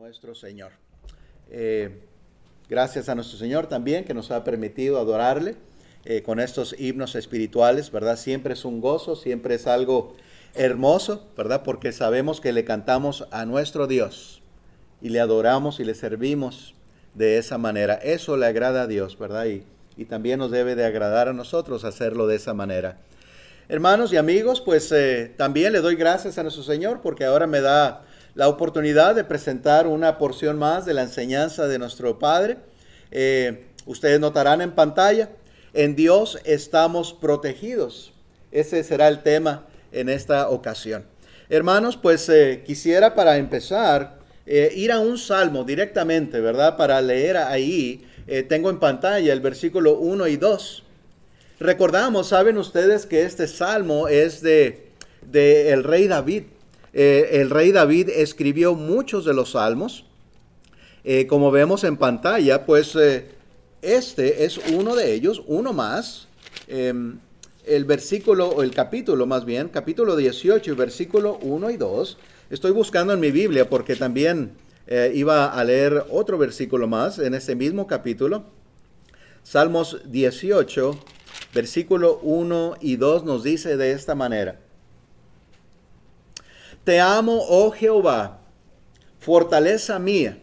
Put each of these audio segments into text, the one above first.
nuestro Señor. Gracias a nuestro Señor también que nos ha permitido adorarle con estos himnos espirituales, ¿verdad? Siempre es un gozo, siempre es algo hermoso, ¿verdad? Porque sabemos que le cantamos a nuestro Dios y le adoramos y le servimos de esa manera. Eso le agrada a Dios, ¿verdad? Y también nos debe de agradar a nosotros hacerlo de esa manera. Hermanos y amigos, pues también le doy gracias a nuestro Señor porque ahora me da la oportunidad de presentar una porción más de la enseñanza de nuestro Padre. Ustedes notarán en pantalla, en Dios estamos protegidos. Ese será el tema en esta ocasión. Hermanos, pues quisiera para empezar ir a un salmo directamente, ¿verdad? Para leer ahí, tengo en pantalla el versículo 1 y 2. Recordamos, saben ustedes que este salmo es de el rey David. El rey David escribió muchos de los salmos. Como vemos en pantalla, pues este es uno de ellos, uno más. El versículo, o el capítulo más bien, capítulo 18, versículo 1 y 2. Estoy buscando en mi Biblia porque también iba a leer otro versículo más en ese mismo capítulo. Salmos 18, versículo 1 y 2 nos dice de esta manera. Te amo, oh Jehová, fortaleza mía,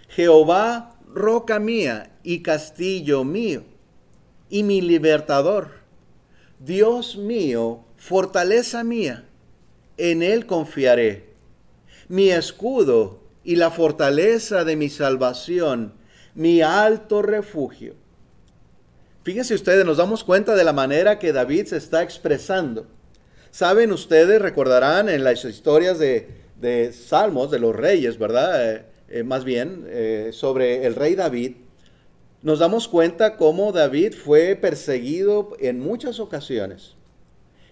Jehová, roca mía y castillo mío, y mi libertador. Dios mío, fortaleza mía, en él confiaré. Mi escudo y la fortaleza de mi salvación, mi alto refugio. Fíjense ustedes, nos damos cuenta de la manera que David se está expresando. Saben ustedes, recordarán en las historias de Salmos, de los reyes, ¿verdad? Más bien, sobre el rey David, nos damos cuenta cómo David fue perseguido en muchas ocasiones.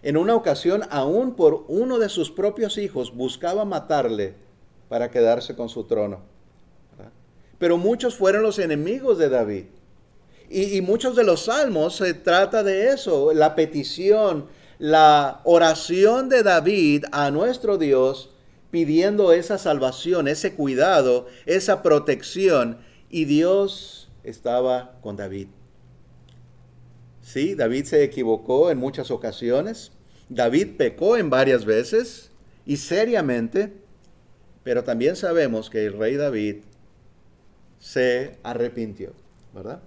En una ocasión, aún por uno de sus propios hijos, buscaba matarle para quedarse con su trono, ¿verdad? Pero muchos fueron los enemigos de David. Y muchos de los salmos se trata de eso, la petición, la oración de David a nuestro Dios, pidiendo esa salvación, ese cuidado, esa protección, y Dios estaba con David. Sí, David se equivocó en muchas ocasiones, David pecó en varias veces y seriamente, pero también sabemos que el rey David se arrepintió, ¿verdad?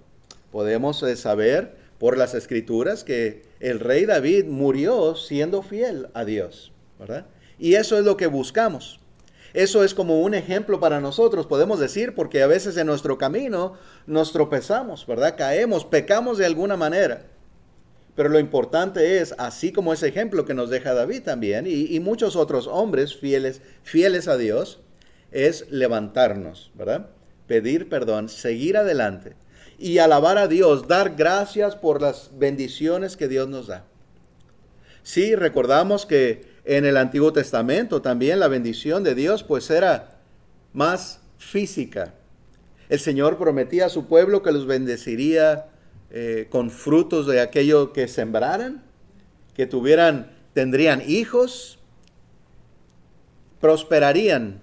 Podemos saber por las escrituras que el rey David murió siendo fiel a Dios, ¿verdad? Y eso es lo que buscamos. Eso es como un ejemplo para nosotros, podemos decir, porque a veces en nuestro camino nos tropezamos, ¿verdad? Caemos, pecamos de alguna manera. Pero lo importante es, así como ese ejemplo que nos deja David también, y muchos otros hombres fieles a Dios, es levantarnos, ¿verdad? Pedir perdón, seguir adelante. Y alabar a Dios, dar gracias por las bendiciones que Dios nos da. Sí, recordamos que en el Antiguo Testamento también la bendición de Dios pues era más física. El Señor prometía a su pueblo que los bendeciría con frutos de aquello que sembraran, que tendrían hijos, prosperarían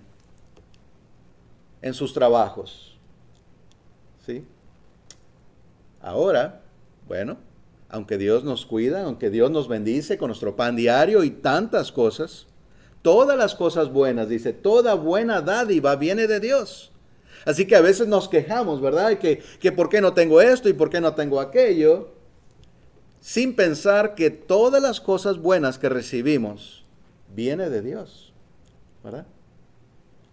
en sus trabajos. ¿Sí? Ahora, bueno, aunque Dios nos cuida, aunque Dios nos bendice con nuestro pan diario y tantas cosas, todas las cosas buenas, dice, toda buena dádiva viene de Dios. Así que a veces nos quejamos, ¿verdad? Que por qué no tengo esto y por qué no tengo aquello, sin pensar que todas las cosas buenas que recibimos viene de Dios, ¿verdad?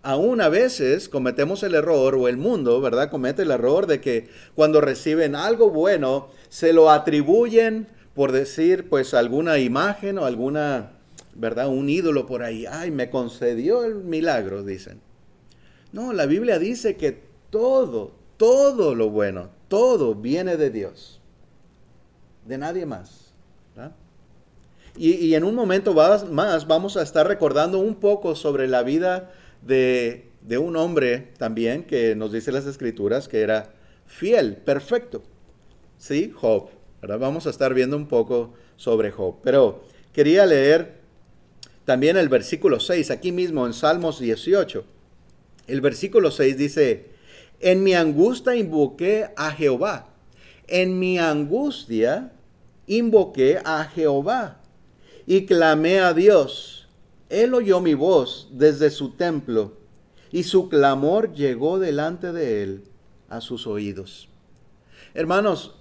Aún a veces cometemos el error, o el mundo, ¿verdad? Comete el error de que cuando reciben algo bueno, se lo atribuyen, por decir, pues alguna imagen o alguna, ¿verdad? Un ídolo por ahí. Ay, me concedió el milagro, dicen. No, la Biblia dice que todo lo bueno, todo viene de Dios. De nadie más, ¿verdad? Y en un momento más vamos a estar recordando un poco sobre la vida de un hombre también que nos dice las Escrituras que era fiel, perfecto. Sí, Job. ¿Verdad? Vamos a estar viendo un poco sobre Job. Pero quería leer también el versículo 6, aquí mismo en Salmos 18. El versículo 6 dice, en mi angustia invoqué a Jehová. En mi angustia invoqué a Jehová y clamé a Dios. Él oyó mi voz desde su templo y su clamor llegó delante de él a sus oídos. Hermanos,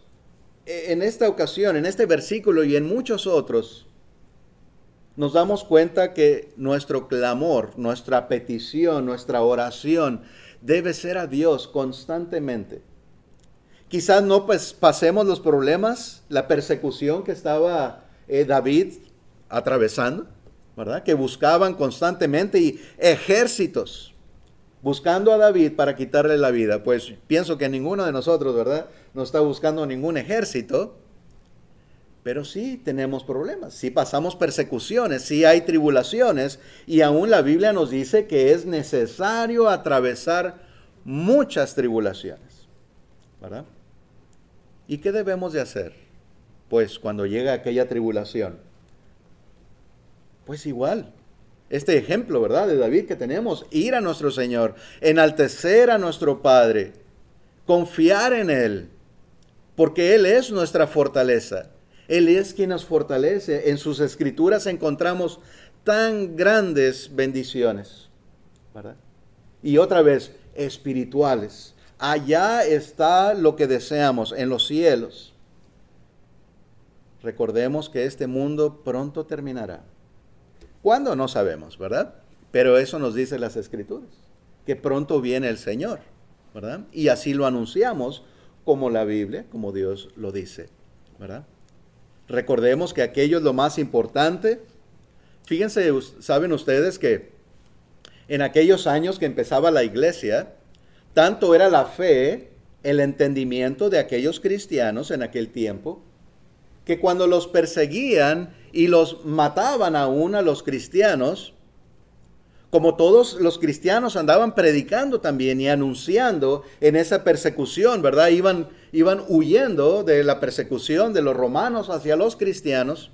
en esta ocasión, en este versículo y en muchos otros, nos damos cuenta que nuestro clamor, nuestra petición, nuestra oración debe ser a Dios constantemente. Quizás no pasemos los problemas, la persecución que estaba David atravesando, ¿verdad? Que buscaban constantemente y ejércitos buscando a David para quitarle la vida. Pues pienso que ninguno de nosotros, ¿verdad? No está buscando ningún ejército. Pero sí tenemos problemas, sí pasamos persecuciones, sí hay tribulaciones y aún la Biblia nos dice que es necesario atravesar muchas tribulaciones, ¿verdad? ¿Y qué debemos de hacer? Pues cuando llega aquella tribulación, pues igual, este ejemplo, ¿verdad? De David que tenemos, ir a nuestro Señor, enaltecer a nuestro Padre, confiar en Él, porque Él es nuestra fortaleza. Él es quien nos fortalece. En sus escrituras encontramos tan grandes bendiciones, ¿verdad? Y otra vez, espirituales. Allá está lo que deseamos, en los cielos. Recordemos que este mundo pronto terminará. ¿Cuándo? No sabemos, ¿verdad? Pero eso nos dice las escrituras, que pronto viene el Señor, ¿verdad? Y así lo anunciamos como la Biblia, como Dios lo dice, ¿verdad? Recordemos que aquello es lo más importante. Fíjense, saben ustedes que en aquellos años que empezaba la iglesia, tanto era la fe, el entendimiento de aquellos cristianos en aquel tiempo, que cuando los perseguían y los mataban aún a los cristianos, como todos los cristianos andaban predicando también y anunciando en esa persecución, ¿verdad? Iban huyendo de la persecución de los romanos hacia los cristianos,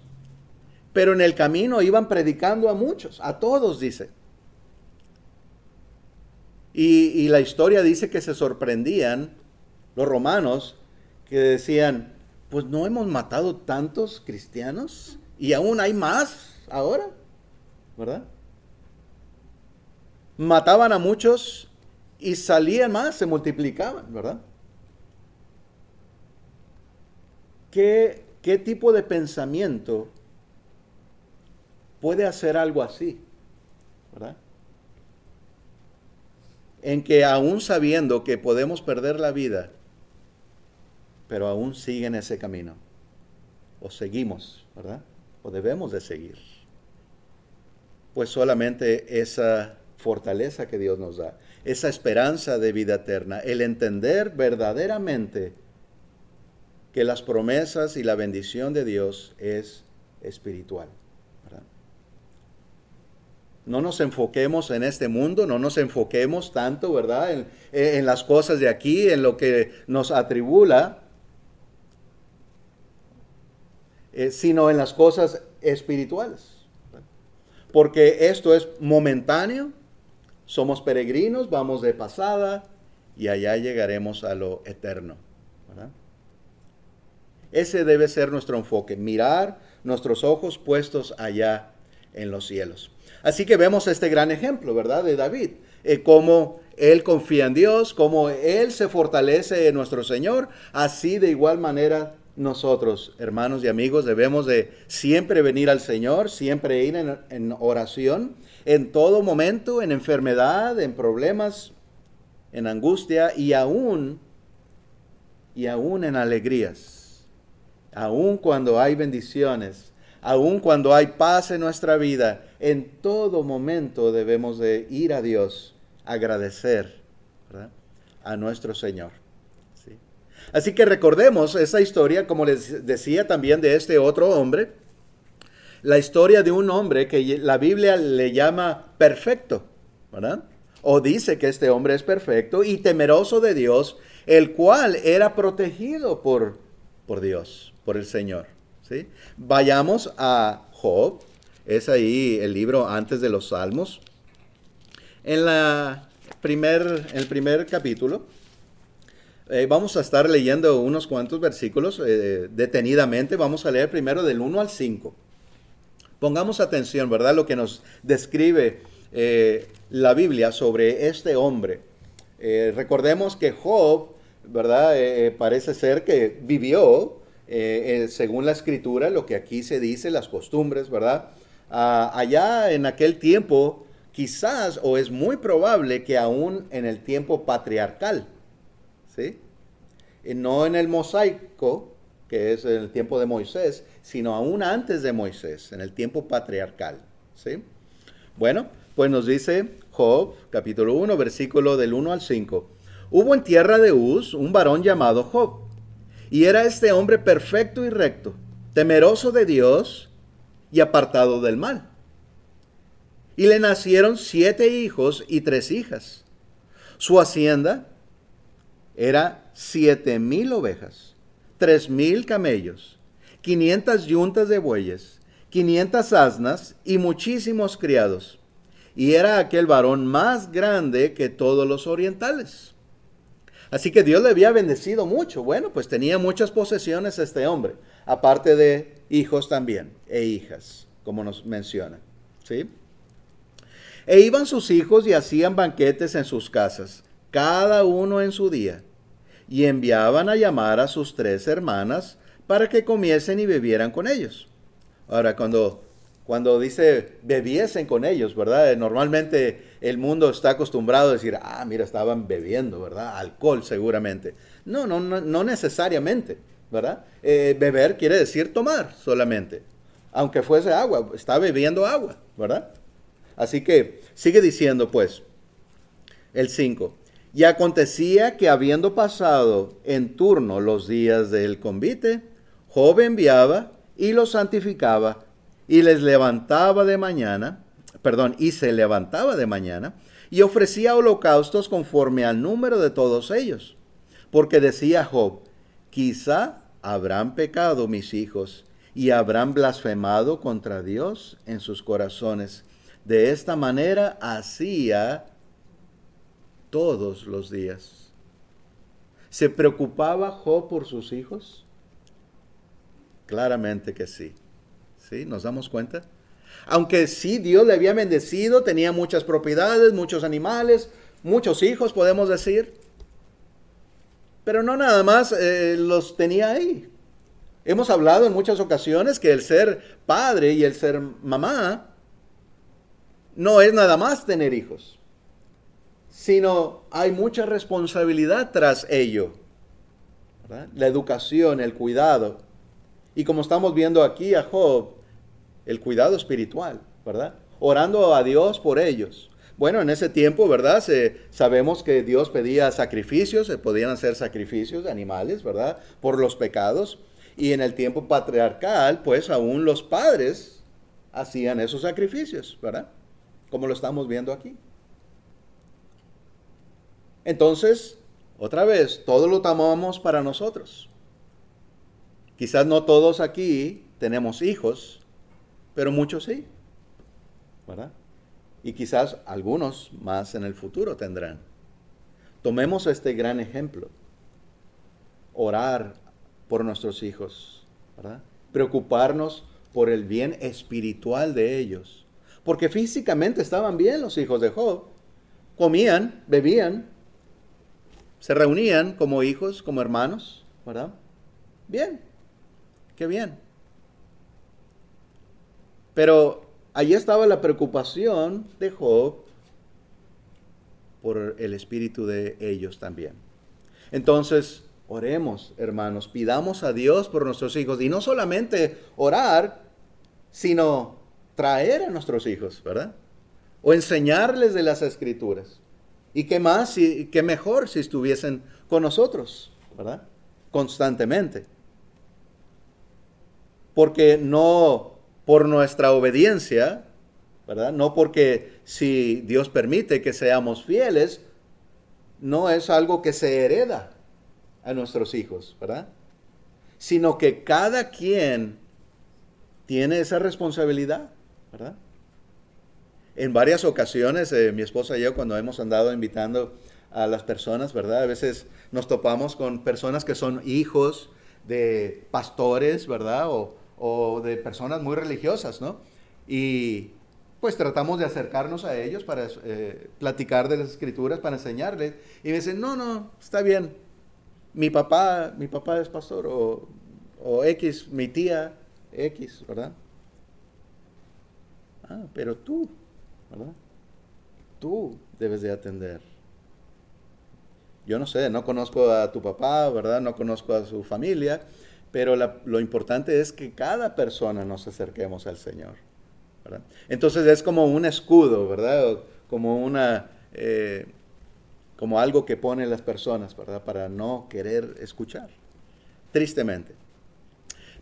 pero en el camino iban predicando a muchos, a todos, dice. Y la historia dice que se sorprendían los romanos que decían, pues no hemos matado tantos cristianos y aún hay más ahora, ¿verdad? Mataban a muchos y salían más, se multiplicaban, ¿verdad? ¿Qué tipo de pensamiento puede hacer algo así? ¿Verdad? En que aún sabiendo que podemos perder la vida, pero aún siguen ese camino. O seguimos, ¿verdad? O debemos de seguir. Pues solamente esa fortaleza que Dios nos da, esa esperanza de vida eterna, el entender verdaderamente que las promesas y la bendición de Dios es espiritual, ¿verdad? No nos enfoquemos en este mundo, no nos enfoquemos tanto, ¿verdad? En las cosas de aquí, en lo que nos atribula, sino en las cosas espirituales. Porque esto es momentáneo, somos peregrinos, vamos de pasada y allá llegaremos a lo eterno, ¿verdad? Ese debe ser nuestro enfoque, mirar nuestros ojos puestos allá en los cielos. Así que vemos este gran ejemplo, ¿verdad? De David, cómo él confía en Dios, cómo él se fortalece en nuestro Señor, así de igual manera nosotros, hermanos y amigos, debemos de siempre venir al Señor, siempre ir en oración, en todo momento, en enfermedad, en problemas, en angustia y aún en alegrías, aún cuando hay bendiciones, aún cuando hay paz en nuestra vida, en todo momento debemos de ir a Dios, agradecer, ¿verdad?, a nuestro Señor. Así que recordemos esa historia, como les decía también, de este otro hombre, la historia de un hombre que la Biblia le llama perfecto, ¿verdad? O dice que este hombre es perfecto y temeroso de Dios, el cual era protegido por Dios, por el Señor, ¿sí? Vayamos a Job, es ahí el libro antes de los Salmos. En la el primer capítulo, vamos a estar leyendo unos cuantos versículos detenidamente. Vamos a leer primero del 1 al 5. Pongamos atención, ¿verdad? Lo que nos describe la Biblia sobre este hombre. Recordemos que Job, ¿verdad? Parece ser que vivió, según la Escritura, lo que aquí se dice, las costumbres, ¿verdad? Allá en aquel tiempo, quizás, o es muy probable que aún en el tiempo patriarcal, ¿sí? No en el mosaico, que es en el tiempo de Moisés, sino aún antes de Moisés, en el tiempo patriarcal, ¿sí? Bueno, pues nos dice Job, capítulo 1, versículo del 1 al 5. Hubo en tierra de Uz un varón llamado Job, y era este hombre perfecto y recto, temeroso de Dios y apartado del mal. Y le nacieron 7 hijos y 3 hijas. Su hacienda era 7,000 ovejas, 3,000 camellos, 500 yuntas de bueyes, 500 asnas y muchísimos criados. Y era aquel varón más grande que todos los orientales. Así que Dios le había bendecido mucho. Bueno, pues tenía muchas posesiones este hombre, aparte de hijos también e hijas, como nos menciona, ¿sí? E iban sus hijos y hacían banquetes en sus casas, cada uno en su día, y enviaban a llamar a sus 3 hermanas para que comiesen y bebieran con ellos. Ahora, cuando dice bebiesen con ellos, ¿verdad? Normalmente el mundo está acostumbrado a decir, mira, estaban bebiendo, ¿verdad? Alcohol seguramente. No necesariamente, ¿verdad? Beber quiere decir tomar solamente. Aunque fuese agua, está bebiendo agua, ¿verdad? Así que sigue diciendo pues, el 5. Y acontecía que habiendo pasado en turno los días del convite, Job enviaba y los santificaba y les levantaba de mañana, y se levantaba de mañana y ofrecía holocaustos conforme al número de todos ellos. Porque decía Job, quizá habrán pecado mis hijos y habrán blasfemado contra Dios en sus corazones. De esta manera hacía todos los días. ¿Se preocupaba Job por sus hijos? Claramente que sí. ¿Sí? ¿Nos damos cuenta? Aunque sí, Dios le había bendecido, tenía muchas propiedades, muchos animales, muchos hijos, podemos decir. Pero no nada más los tenía ahí. Hemos hablado en muchas ocasiones que el ser padre y el ser mamá no es nada más tener hijos, sino hay mucha responsabilidad tras ello, ¿verdad? La educación, el cuidado. Y como estamos viendo aquí a Job, el cuidado espiritual, ¿verdad? Orando a Dios por ellos. Bueno, en ese tiempo, ¿verdad? Sabemos que Dios pedía sacrificios, se podían hacer sacrificios de animales, ¿verdad? Por los pecados. Y en el tiempo patriarcal, pues aún los padres hacían esos sacrificios, ¿verdad? Como lo estamos viendo aquí. Entonces, otra vez, todo lo tomamos para nosotros. Quizás no todos aquí tenemos hijos, pero muchos sí, ¿verdad? Y quizás algunos más en el futuro tendrán. Tomemos este gran ejemplo. Orar por nuestros hijos, ¿verdad? Preocuparnos por el bien espiritual de ellos. Porque físicamente estaban bien los hijos de Job. Comían, bebían, se reunían como hijos, como hermanos, ¿verdad? Bien, qué bien. Pero allí estaba la preocupación de Job por el espíritu de ellos también. Entonces, oremos, hermanos, pidamos a Dios por nuestros hijos. Y no solamente orar, sino traer a nuestros hijos, ¿verdad? O enseñarles de las Escrituras. Y qué más, y qué mejor si estuviesen con nosotros, ¿verdad? Constantemente. Porque no por nuestra obediencia, ¿verdad? No porque si Dios permite que seamos fieles, no es algo que se hereda a nuestros hijos, ¿verdad? Sino que cada quien tiene esa responsabilidad, ¿verdad? En varias ocasiones, mi esposa y yo, cuando hemos andado invitando a las personas, ¿verdad? A veces nos topamos con personas que son hijos de pastores, ¿verdad? O de personas muy religiosas, ¿no? Y pues tratamos de acercarnos a ellos para platicar de las escrituras, para enseñarles. Y me dicen, no, no, está bien. Mi papá es pastor, o X, mi tía X, ¿verdad? Ah, pero tú, ¿verdad? Tú debes de atender. Yo no sé, no conozco a tu papá, ¿verdad? No conozco a su familia, pero lo importante es que cada persona nos acerquemos al Señor, ¿verdad? Entonces es como un escudo, ¿verdad? O como como algo que ponen las personas, ¿verdad? Para no querer escuchar, tristemente.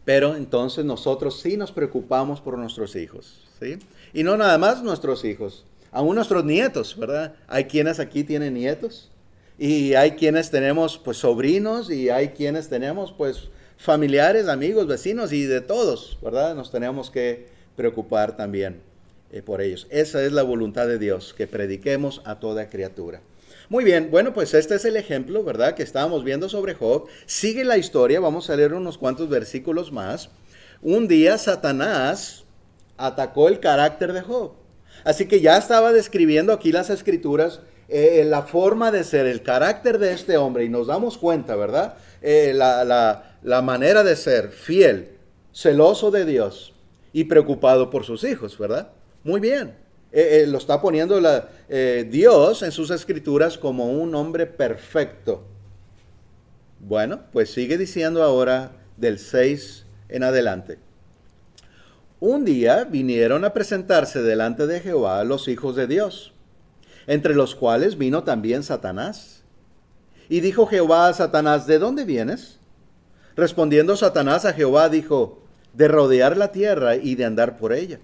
Pero entonces nosotros sí nos preocupamos por nuestros hijos, ¿sí? Y no nada más nuestros hijos, aún nuestros nietos, ¿verdad? Hay quienes aquí tienen nietos y hay quienes tenemos pues sobrinos y hay quienes tenemos pues familiares, amigos, vecinos y de todos, ¿verdad? Nos tenemos que preocupar también por ellos. Esa es la voluntad de Dios, que prediquemos a toda criatura. Muy bien, bueno, pues este es el ejemplo, ¿verdad?, que estábamos viendo sobre Job. Sigue la historia, vamos a leer unos cuantos versículos más. Un día Satanás atacó el carácter de Job. Así que ya estaba describiendo aquí las escrituras, la forma de ser, el carácter de este hombre, y nos damos cuenta, ¿verdad? La manera de ser, fiel, celoso de Dios y preocupado por sus hijos, ¿verdad? Muy bien. Lo está poniendo Dios en sus escrituras como un hombre perfecto. Bueno, pues sigue diciendo ahora del 6 en adelante. Un día vinieron a presentarse delante de Jehová los hijos de Dios, entre los cuales vino también Satanás. Y dijo Jehová a Satanás, ¿de dónde vienes? Respondiendo Satanás a Jehová dijo, de rodear la tierra y de andar por ella.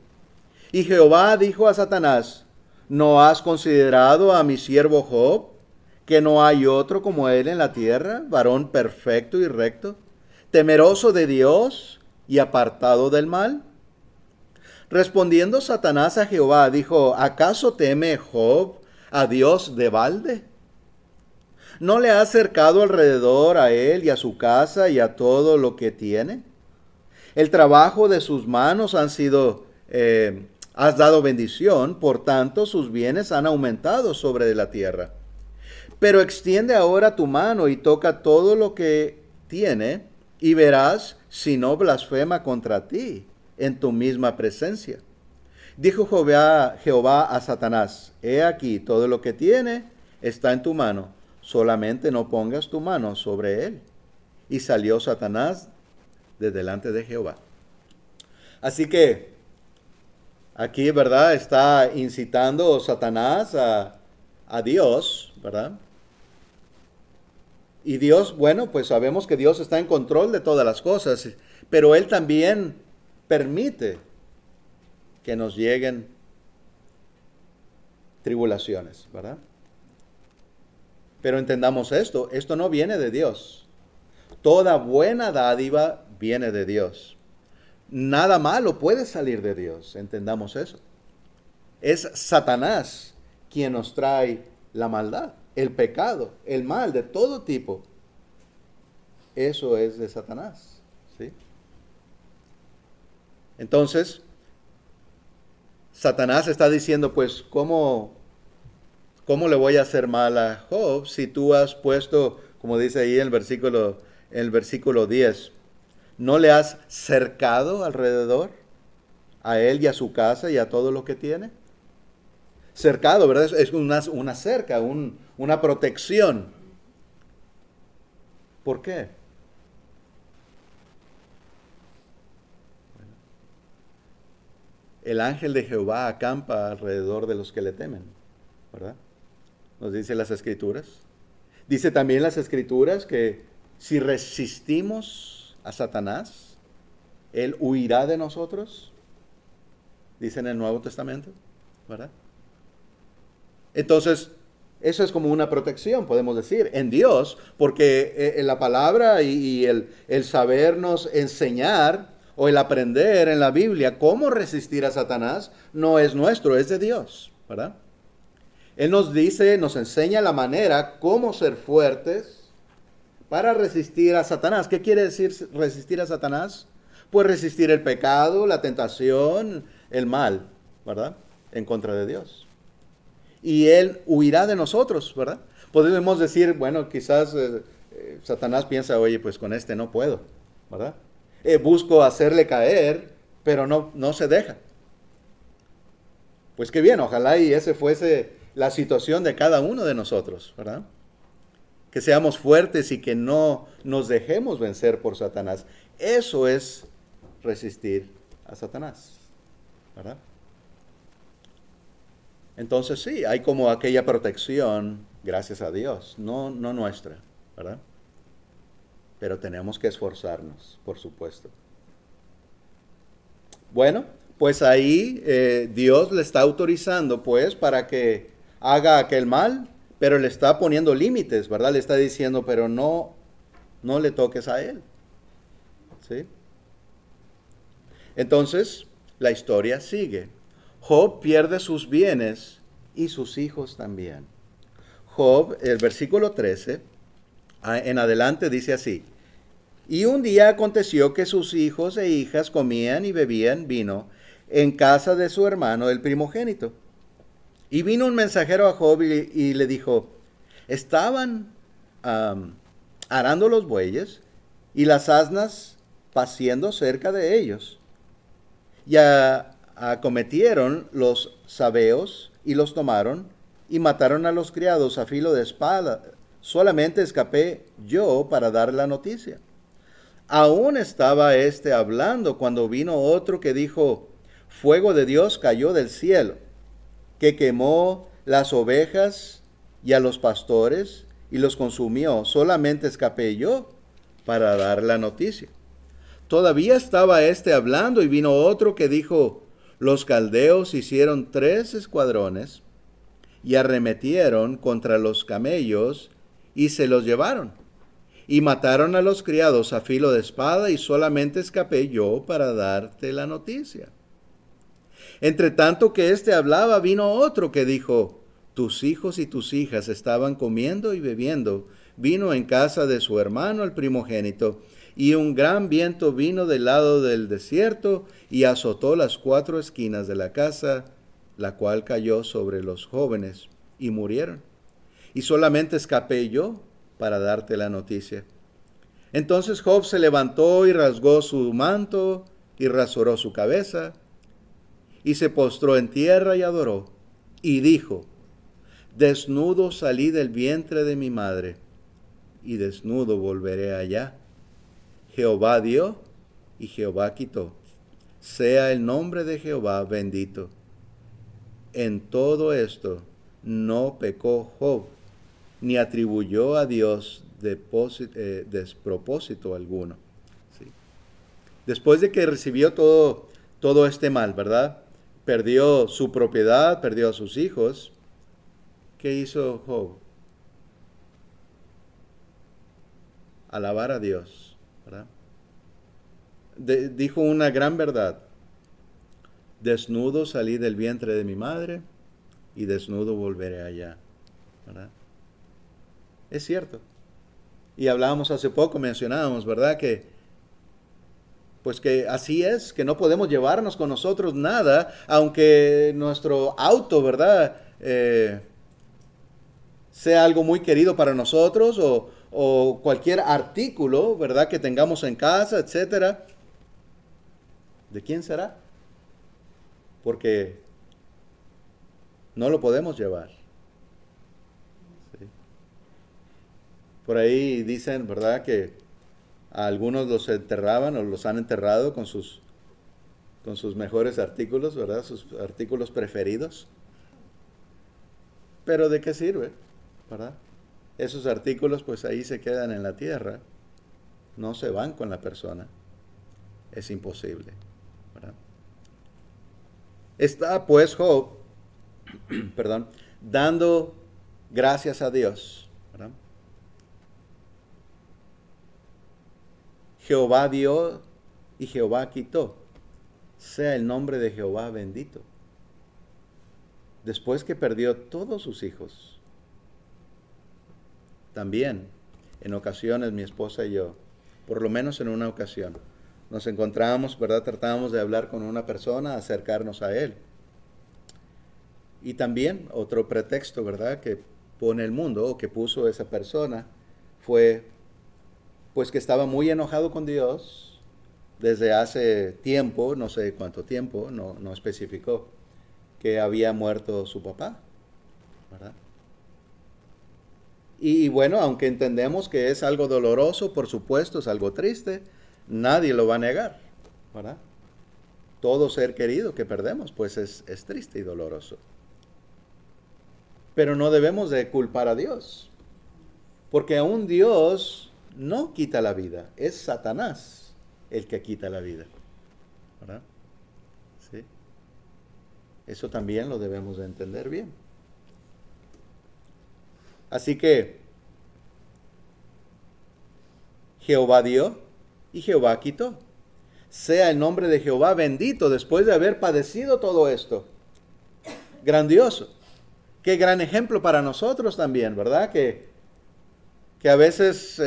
Y Jehová dijo a Satanás, ¿no has considerado a mi siervo Job, que no hay otro como él en la tierra, varón perfecto y recto, temeroso de Dios y apartado del mal? Respondiendo Satanás a Jehová, dijo, ¿acaso teme Job a Dios de balde? ¿No le ha cercado alrededor a él y a su casa y a todo lo que tiene? El trabajo de sus manos has dado bendición, por tanto sus bienes han aumentado sobre la tierra. Pero extiende ahora tu mano y toca todo lo que tiene, y verás si no blasfema contra ti en tu misma presencia. Dijo Jehová a Satanás, he aquí, todo lo que tiene está en tu mano, solamente no pongas tu mano sobre él. Y salió Satanás de delante de Jehová. Así que aquí, ¿verdad?, está incitando Satanás a Dios, ¿verdad? Y Dios, bueno, pues sabemos que Dios está en control de todas las cosas, pero Él también permite que nos lleguen tribulaciones, ¿verdad? Pero entendamos esto no viene de Dios. Toda buena dádiva viene de Dios. Nada malo puede salir de Dios, entendamos eso. Es Satanás quien nos trae la maldad, el pecado, el mal de todo tipo. Eso es de Satanás, ¿sí? Entonces, Satanás está diciendo, pues, ¿cómo le voy a hacer mal a Job si tú has puesto, como dice ahí en el versículo 10, ¿no le has cercado alrededor a él y a su casa y a todo lo que tiene? Cercado, ¿verdad? Es una cerca, una protección. ¿Por qué? El ángel de Jehová acampa alrededor de los que le temen, ¿verdad? Nos dice las Escrituras. Dice también las Escrituras que si resistimos a Satanás, él huirá de nosotros. Dice en el Nuevo Testamento, ¿verdad? Entonces, eso es como una protección, podemos decir, en Dios, porque la palabra y el sabernos enseñar o el aprender en la Biblia cómo resistir a Satanás no es nuestro, es de Dios, ¿verdad? Él nos dice, nos enseña la manera cómo ser fuertes para resistir a Satanás. ¿Qué quiere decir resistir a Satanás? Pues resistir el pecado, la tentación, el mal, ¿verdad? En contra de Dios. Y Él huirá de nosotros, ¿verdad? Podemos decir, bueno, quizás Satanás piensa, oye, pues con este no puedo, ¿verdad? Busco hacerle caer, pero no se deja. Pues qué bien, ojalá y ese fuese la situación de cada uno de nosotros, ¿verdad? Que seamos fuertes y que no nos dejemos vencer por Satanás. Eso es resistir a Satanás, ¿verdad? Entonces sí, hay como aquella protección, gracias a Dios, no nuestra, ¿verdad? Pero tenemos que esforzarnos, por supuesto. Bueno, pues ahí Dios le está autorizando, pues, para que haga aquel mal, pero le está poniendo límites, ¿verdad? Le está diciendo, pero no le toques a él, ¿sí? Entonces, la historia sigue. Job pierde sus bienes y sus hijos también. Job, el versículo 13, en adelante dice así: y un día aconteció que sus hijos e hijas comían y bebían vino en casa de su hermano, el primogénito. Y vino un mensajero a Job y le dijo, estaban arando los bueyes y las asnas paciendo cerca de ellos. Y acometieron los sabeos y los tomaron y mataron a los criados a filo de espada. Solamente escapé yo para dar la noticia. Aún estaba éste hablando cuando vino otro que dijo, fuego de Dios cayó del cielo, que quemó las ovejas y a los pastores y los consumió. Solamente escapé yo para dar la noticia. Todavía estaba éste hablando y vino otro que dijo, los caldeos hicieron 3 escuadrones y arremetieron contra los camellos y se los llevaron. Y mataron a los criados a filo de espada y solamente escapé yo para darte la noticia. Entre tanto que éste hablaba, vino otro que dijo, tus hijos y tus hijas estaban comiendo y bebiendo vino en casa de su hermano el primogénito, y un gran viento vino del lado del desierto y azotó las 4 esquinas de la casa, la cual cayó sobre los jóvenes y murieron. Y solamente escapé yo para darte la noticia. Entonces Job se levantó y rasgó su manto y rasuró su cabeza y se postró en tierra y adoró y dijo, desnudo salí del vientre de mi madre y desnudo volveré allá. Jehová dio y Jehová quitó. Sea el nombre de Jehová bendito. En todo esto no pecó Job, ni atribuyó a Dios despropósito alguno. ¿Sí? Después de que recibió todo este mal, ¿verdad? Perdió su propiedad, perdió a sus hijos. ¿Qué hizo Job? Alabar a Dios, ¿verdad? Dijo una gran verdad. Desnudo salí del vientre de mi madre y desnudo volveré allá, ¿verdad? Es cierto. Y hablábamos hace poco, mencionábamos, ¿verdad? Pues que así es, que no podemos llevarnos con nosotros nada, aunque nuestro auto, ¿verdad? Sea algo muy querido para nosotros o cualquier artículo, ¿verdad? Que tengamos en casa, etcétera. ¿De quién será? Porque no lo podemos llevar. ¿Sí? Por ahí dicen, ¿verdad? Que a algunos los enterraban o los han enterrado con sus mejores artículos, ¿verdad? Sus artículos preferidos. Pero ¿de qué sirve? ¿Verdad? Esos artículos pues ahí se quedan en la tierra, no se van con la persona. Es imposible, ¿verdad? Está pues Job, perdón, dando gracias a Dios, ¿verdad? Jehová dio y Jehová quitó. Sea el nombre de Jehová bendito. Después que perdió todos sus hijos. También, en ocasiones, mi esposa y yo, por lo menos en una ocasión, nos encontramos, ¿verdad? Tratábamos de hablar con una persona, acercarnos a él. Y también otro pretexto, ¿verdad?, que pone el mundo, o que puso esa persona, fue pues que estaba muy enojado con Dios desde hace tiempo, no sé cuánto tiempo, no especificó, que había muerto su papá, ¿verdad? Y bueno, aunque entendemos que es algo doloroso, por supuesto, es algo triste, nadie lo va a negar, ¿verdad? Todo ser querido que perdemos, pues es triste y doloroso. Pero no debemos de culpar a Dios, porque aún Dios no quita la vida, es Satanás el que quita la vida, ¿verdad? ¿Sí? Eso también lo debemos de entender bien. Así que Jehová dio y Jehová quitó. Sea el nombre de Jehová bendito después de haber padecido todo esto. Grandioso. Qué gran ejemplo para nosotros también, ¿verdad? Que a veces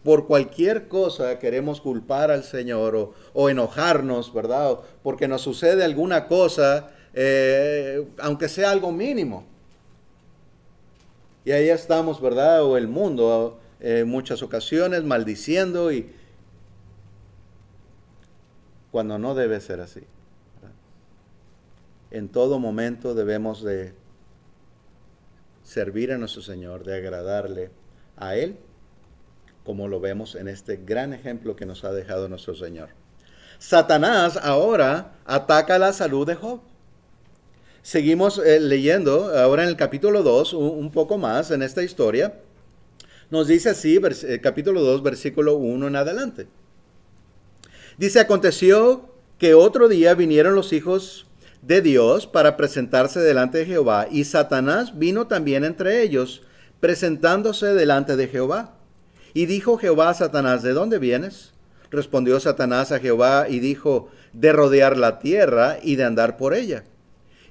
por cualquier cosa queremos culpar al Señor o enojarnos, ¿verdad? Porque nos sucede alguna cosa, aunque sea algo mínimo. Y ahí estamos, ¿verdad? O el mundo, en muchas ocasiones, maldiciendo y cuando no debe ser así, ¿verdad? En todo momento debemos de servir a nuestro Señor, de agradarle a Él, como lo vemos en este gran ejemplo que nos ha dejado nuestro Señor. Satanás ahora ataca la salud de Job. Seguimos leyendo ahora en el capítulo 2, un poco más en esta historia. Nos dice así, capítulo 2, versículo 1 en adelante. Dice, aconteció que otro día vinieron los hijos de Dios para presentarse delante de Jehová, y Satanás vino también entre ellos, presentándose delante de Jehová. Y dijo Jehová a Satanás, ¿de dónde vienes? Respondió Satanás a Jehová y dijo, de rodear la tierra y de andar por ella.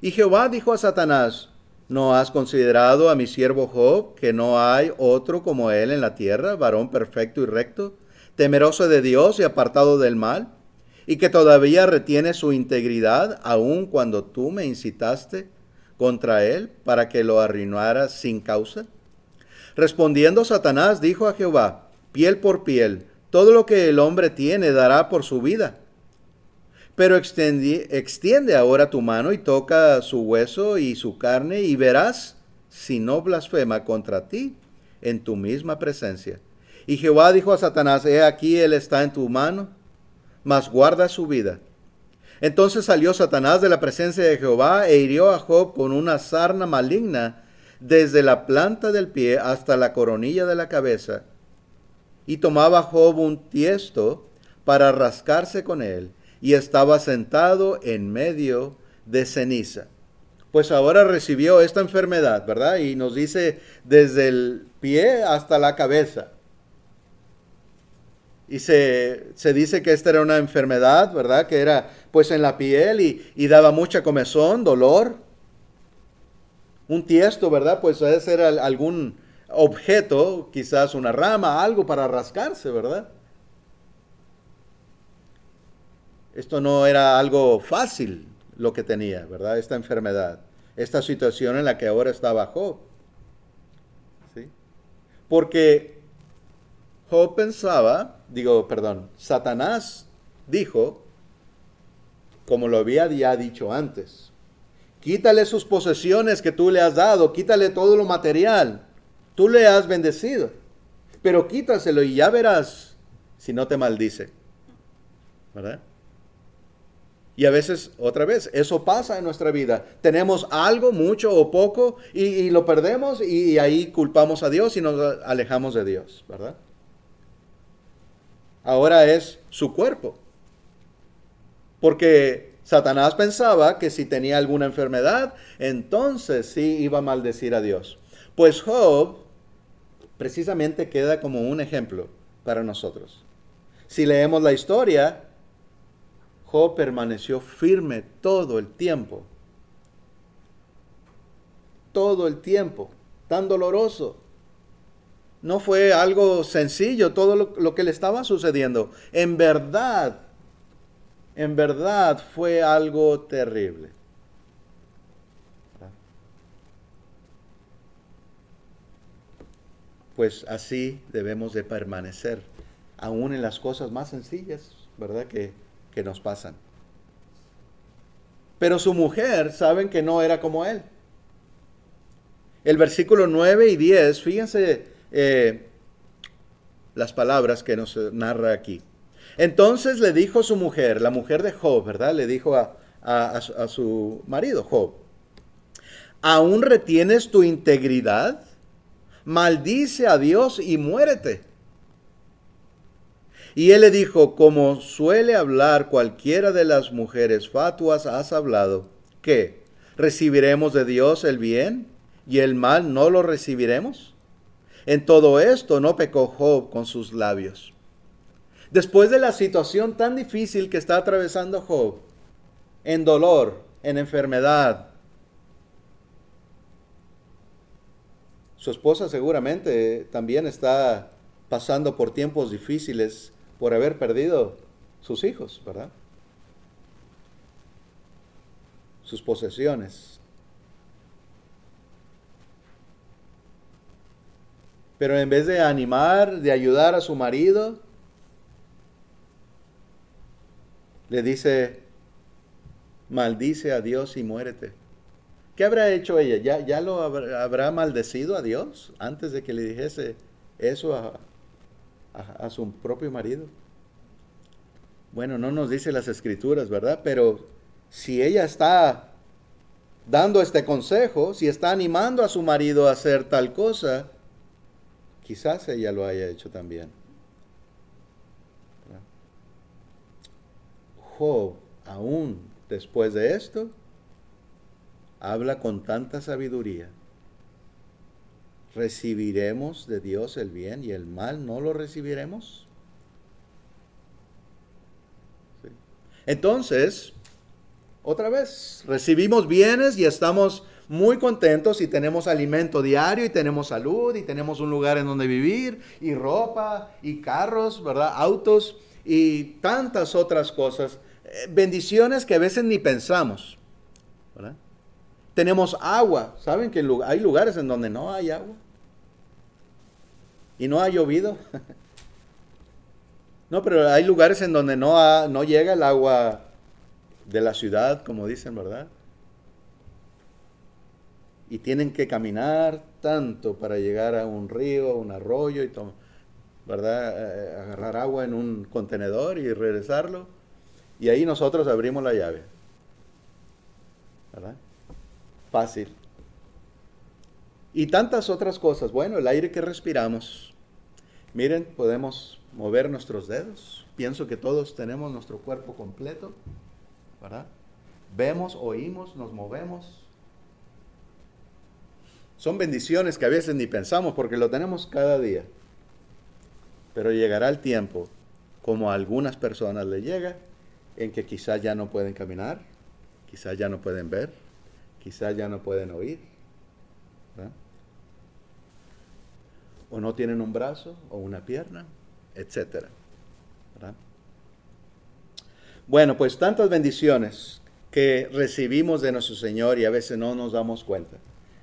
Y Jehová dijo a Satanás, ¿no has considerado a mi siervo Job, que no hay otro como él en la tierra, varón perfecto y recto, temeroso de Dios y apartado del mal, y que todavía retiene su integridad, aun cuando tú me incitaste contra él para que lo arruinara sin causa? Respondiendo Satanás dijo a Jehová, piel por piel, todo lo que el hombre tiene dará por su vida. Pero extiende ahora tu mano y toca su hueso y su carne, y verás si no blasfema contra ti en tu misma presencia. Y Jehová dijo a Satanás, he aquí él está en tu mano, mas guarda su vida. Entonces salió Satanás de la presencia de Jehová e hirió a Job con una sarna maligna desde la planta del pie hasta la coronilla de la cabeza. Y tomaba Job un tiesto para rascarse con él, y estaba sentado en medio de ceniza. Pues ahora recibió esta enfermedad, ¿verdad? Y nos dice desde el pie hasta la cabeza. Y se dice que esta era una enfermedad, ¿verdad? Que era pues en la piel y daba mucha comezón, dolor. Un tiesto, ¿verdad? Pues ese era algún objeto, quizás una rama, algo para rascarse, ¿verdad? Esto no era algo fácil lo que tenía, ¿verdad? Esta enfermedad, esta situación en la que ahora estaba Job. ¿Sí? Porque Job pensaba, Satanás dijo, como lo había ya dicho antes, quítale sus posesiones que tú le has dado, quítale todo lo material, tú le has bendecido, pero quítaselo y ya verás si no te maldice, ¿verdad? Y a veces, otra vez, eso pasa en nuestra vida. Tenemos algo, mucho o poco, y lo perdemos y ahí culpamos a Dios y nos alejamos de Dios, ¿verdad? Ahora es su cuerpo. Porque Satanás pensaba que si tenía alguna enfermedad, entonces sí iba a maldecir a Dios. Pues Job precisamente queda como un ejemplo para nosotros. Si leemos la historia, Job permaneció firme todo el tiempo. Todo el tiempo. Tan doloroso. No fue algo sencillo todo lo que le estaba sucediendo. En verdad fue algo terrible. Pues así debemos de permanecer, aún en las cosas más sencillas, ¿verdad? Que nos pasan. Pero su mujer, saben que no era como él. El versículo 9 y 10, fíjense las palabras que nos narra aquí. Entonces le dijo su mujer, la mujer de Job, ¿verdad? Le dijo a su marido, Job, ¿aún retienes tu integridad? Maldice a Dios y muérete. Y él le dijo, como suele hablar cualquiera de las mujeres fatuas, has hablado, ¿qué? ¿Recibiremos de Dios el bien y el mal no lo recibiremos? En todo esto no pecó Job con sus labios. Después de la situación tan difícil que está atravesando Job, en dolor, en enfermedad, su esposa seguramente también está pasando por tiempos difíciles por haber perdido sus hijos, ¿verdad? Sus posesiones. Pero en vez de animar, de ayudar a su marido, le dice, maldice a Dios y muérete. ¿Qué habrá hecho ella? ¿Ya lo habrá maldecido a Dios antes de que le dijese eso a su propio marido? Bueno, no nos dice las escrituras, ¿verdad? Pero si ella está dando este consejo, si está animando a su marido a hacer tal cosa, quizás ella lo haya hecho también. ¿Verdad? Job, aún después de esto, habla con tanta sabiduría. ¿Recibiremos de Dios el bien y el mal no lo recibiremos? ¿Sí? Entonces, otra vez, recibimos bienes y estamos muy contentos y tenemos alimento diario y tenemos salud y tenemos un lugar en donde vivir y ropa y carros, ¿verdad? Autos y tantas otras cosas. Bendiciones que a veces ni pensamos, ¿verdad? Tenemos agua. ¿Saben que hay lugares en donde no hay agua? Y no ha llovido. No, pero hay lugares en donde no llega el agua de la ciudad, como dicen, ¿verdad? Y tienen que caminar tanto para llegar a un río, un arroyo, y ¿verdad? Agarrar agua en un contenedor y regresarlo. Y ahí nosotros abrimos la llave, ¿verdad? Fácil. Y tantas otras cosas. Bueno, el aire que respiramos. Miren, podemos mover nuestros dedos. Pienso que todos tenemos nuestro cuerpo completo, ¿verdad? Vemos, oímos, nos movemos. Son bendiciones que a veces ni pensamos porque lo tenemos cada día. Pero llegará el tiempo, como a algunas personas les llega, en que quizás ya no pueden caminar, quizás ya no pueden ver, quizás ya no pueden oír, ¿verdad? O no tienen un brazo o una pierna, etcétera, ¿verdad? Bueno, pues tantas bendiciones que recibimos de nuestro Señor y a veces no nos damos cuenta.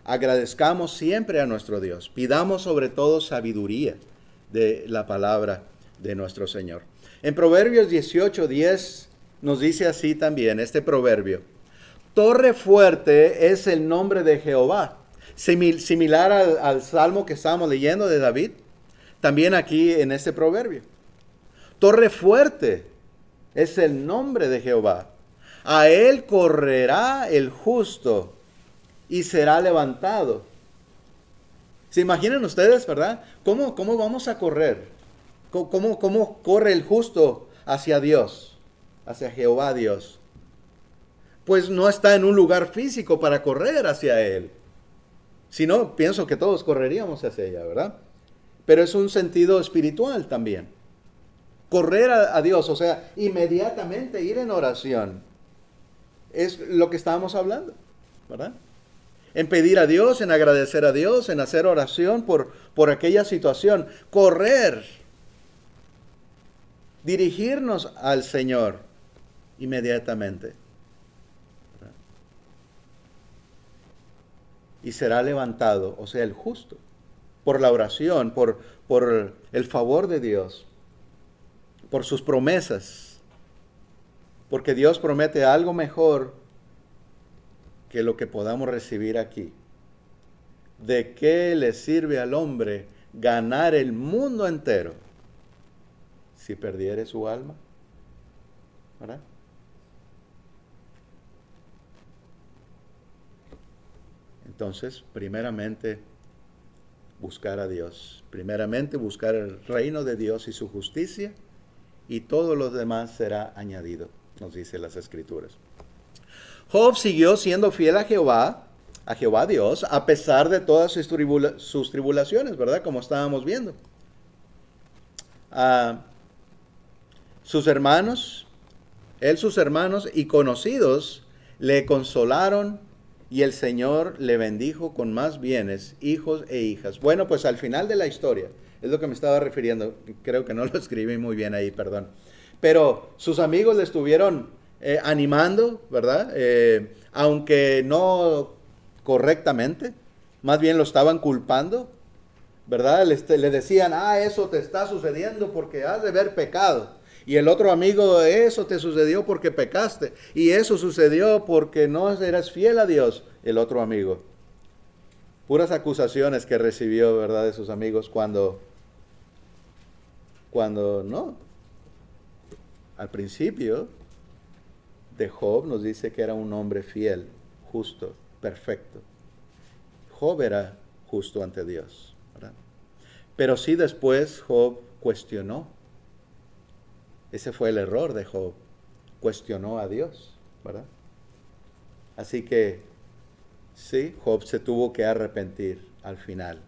Agradezcamos siempre a nuestro Dios. Pidamos sobre todo sabiduría de la palabra de nuestro Señor. En Proverbios 18:10 nos dice así también este proverbio. Torre fuerte es el nombre de Jehová. Similar al salmo que estábamos leyendo de David, también aquí en este proverbio. Torre fuerte es el nombre de Jehová. A él correrá el justo y será levantado. ¿Se imaginan ustedes, verdad? ¿Cómo vamos a correr? ¿Cómo corre el justo hacia Dios? Hacia Jehová Dios. Pues no está en un lugar físico para correr hacia Él. Si no, pienso que todos correríamos hacia ella, ¿verdad? Pero es un sentido espiritual también. correr a Dios, o sea, inmediatamente ir en oración. Es lo que estábamos hablando, ¿verdad? En pedir a Dios, en agradecer a Dios, en hacer oración por aquella situación. Correr, dirigirnos al Señor inmediatamente. Y será levantado, o sea, el justo, por la oración, por el favor de Dios, por sus promesas, porque Dios promete algo mejor que lo que podamos recibir aquí. ¿De qué le sirve al hombre ganar el mundo entero si perdiere su alma? ¿Verdad? Entonces, primeramente, buscar a Dios. Primeramente, buscar el reino de Dios y su justicia, y todo lo demás será añadido, nos dice las Escrituras. Job siguió siendo fiel a Jehová Dios, a pesar de todas sus tribulaciones, ¿verdad? Como estábamos viendo. Sus hermanos y conocidos le consolaron, y el Señor le bendijo con más bienes, hijos e hijas. Bueno, pues al final de la historia, es lo que me estaba refiriendo, creo que no lo escribí muy bien ahí, perdón. Pero sus amigos le estuvieron animando, ¿verdad? Aunque no correctamente, más bien lo estaban culpando, ¿verdad? Le decían, eso te está sucediendo porque has de haber pecado. Y el otro amigo, eso te sucedió porque pecaste. Y eso sucedió porque no eras fiel a Dios, el otro amigo. Puras acusaciones que recibió, ¿verdad?, de sus amigos cuando no. Al principio de Job nos dice que era un hombre fiel, justo, perfecto. Job era justo ante Dios, ¿verdad? Pero sí después Job cuestionó. Ese fue el error de Job. Cuestionó a Dios, ¿verdad? Así que, sí, Job se tuvo que arrepentir al final.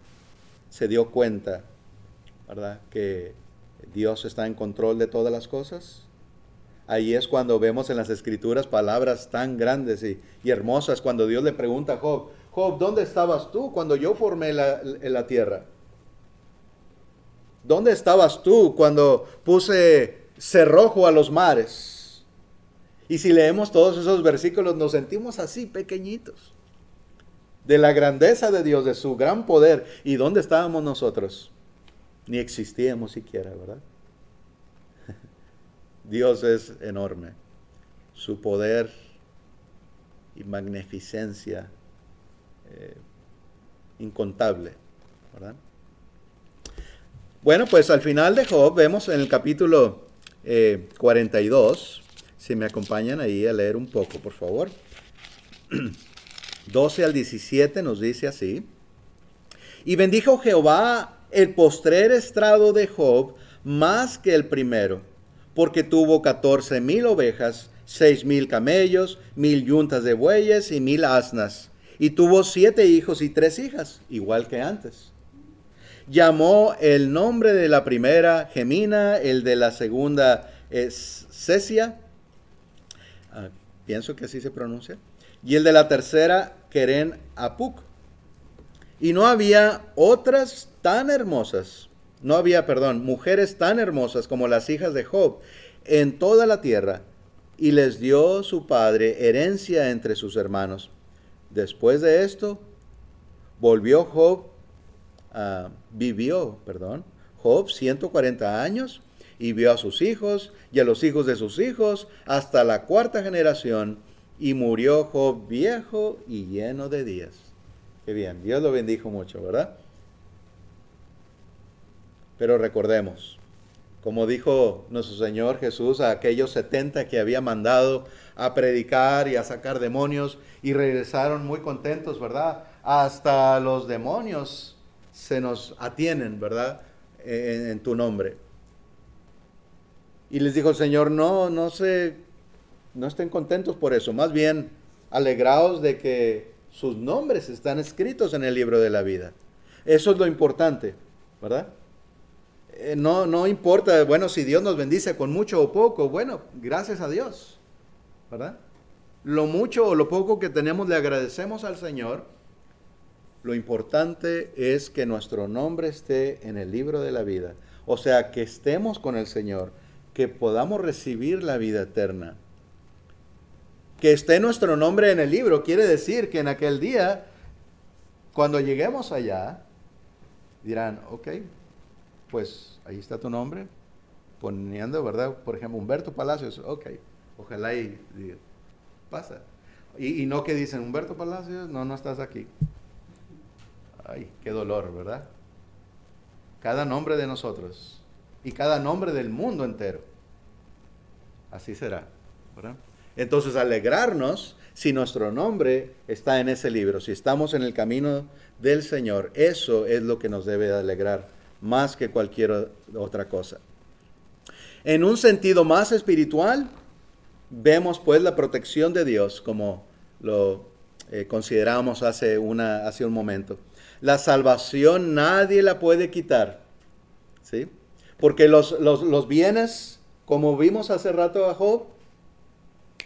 Se dio cuenta, ¿verdad?, que Dios está en control de todas las cosas. Ahí es cuando vemos en las Escrituras palabras tan grandes y hermosas, cuando Dios le pregunta a Job, Job, ¿dónde estabas tú cuando yo formé la tierra? ¿Dónde estabas tú cuando puse cerrojo a los mares? Y si leemos todos esos versículos, nos sentimos así, pequeñitos, de la grandeza de Dios, de su gran poder. ¿Y dónde estábamos nosotros? Ni existíamos siquiera, ¿verdad? Dios es enorme. Su poder y magnificencia incontable, ¿verdad? Bueno, pues al final de Job vemos en el capítulo 42, si me acompañan ahí a leer un poco, por favor. 12 al 17 nos dice así: y bendijo Jehová el postrer estrado de Job más que el primero, porque tuvo 14,000 ovejas, 6,000 camellos, 1,000 yuntas de bueyes y 1,000 asnas, y tuvo 7 hijos y 3 hijas, igual que antes. Llamó el nombre de la primera Gemina, el de la segunda Cesia, pienso que así se pronuncia, y el de la tercera Keren Apuk. Y no había mujeres tan hermosas como las hijas de Job en toda la tierra, y les dio su padre herencia entre sus hermanos. Después de esto, vivió Job 140 años, y vio a sus hijos y a los hijos de sus hijos hasta la 4ª generación, y murió Job viejo y lleno de días. Qué bien, Dios lo bendijo mucho, ¿verdad? Pero recordemos, como dijo nuestro Señor Jesús a aquellos 70 que había mandado a predicar y a sacar demonios, y regresaron muy contentos, ¿verdad? Hasta los demonios se nos atienen, ¿verdad?, en tu nombre. Y les dijo el Señor, no estén contentos por eso, más bien alegraos de que sus nombres están escritos en el libro de la vida. Eso es lo importante, ¿verdad? no importa, bueno, si Dios nos bendice con mucho o poco, bueno, gracias a Dios, ¿verdad? Lo mucho o lo poco que tenemos le agradecemos al Señor. Lo importante es que nuestro nombre esté en el libro de la vida. O sea, que estemos con el Señor, que podamos recibir la vida eterna. Que esté nuestro nombre en el libro quiere decir que en aquel día, cuando lleguemos allá, dirán, ok, pues ahí está tu nombre, poniendo, ¿verdad? Por ejemplo, Humberto Palacios, ok, ojalá y pasa. Y no que dicen, Humberto Palacios, no estás aquí. Ay, qué dolor, ¿verdad? Cada nombre de nosotros y cada nombre del mundo entero. Así será, ¿verdad? Entonces, alegrarnos si nuestro nombre está en ese libro, si estamos en el camino del Señor, eso es lo que nos debe de alegrar más que cualquier otra cosa. En un sentido más espiritual, vemos pues la protección de Dios, como lo consideramos hace un momento. La salvación nadie la puede quitar, ¿sí? Porque los bienes, como vimos hace rato a Job,